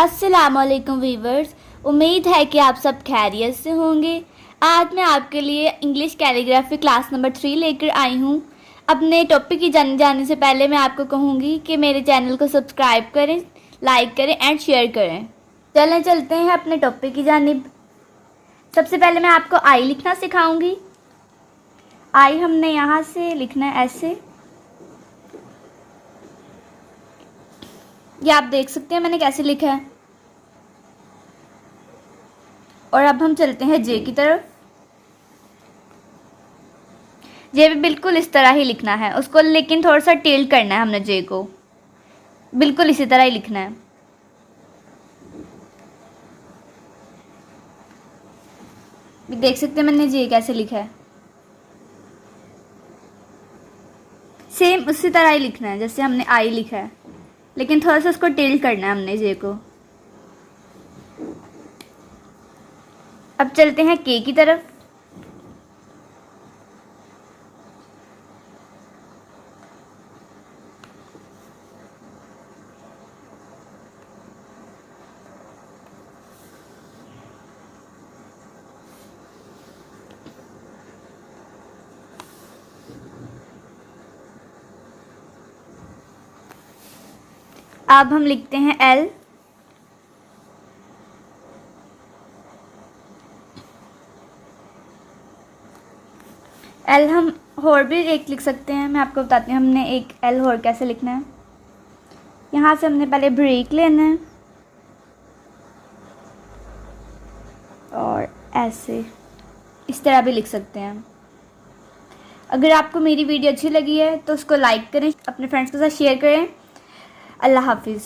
अस्सलामुअलैकुम वीवर्स, उम्मीद है कि आप सब खैरियत से होंगे। आज मैं आपके लिए इंग्लिश कैलीग्राफी क्लास नंबर 3 लेकर आई हूँ। अपने टॉपिक की जाने से पहले मैं आपको कहूँगी कि मेरे चैनल को सब्सक्राइब करें, लाइक करें एंड शेयर करें। चलते हैं अपने टॉपिक की जानिब। सबसे पहले मैं आपको आई लिखना सिखाऊंगी। आई हमने यहाँ से लिखना है ऐसे। ये आप देख सकते हैं मैंने कैसे लिखा है। और अब हम चलते हैं जे की तरफ। जे भी बिल्कुल इस तरह ही लिखना है उसको, लेकिन थोड़ा सा टिल्ट करना है हमने जे को। बिल्कुल इसी तरह ही लिखना है। देख सकते हैं मैंने जे कैसे लिखा है। सेम उसी तरह ही लिखना है जैसे हमने आई लिखा है, लेकिन थोड़ा सा उसको टिल्ट करना है हमने जे को। अब चलते हैं के की तरफ। अब हम लिखते हैं एल। एल हम और भी एक लिख सकते हैं। मैं आपको बताती हूँ हमने एक एल और कैसे लिखना है। यहाँ से हमने पहले ब्रेक लेना है और ऐसे इस तरह भी लिख सकते हैं। अगर आपको मेरी वीडियो अच्छी लगी है तो उसको लाइक करें, अपने फ्रेंड्स के साथ शेयर करें। अल्लाह हाफिज़।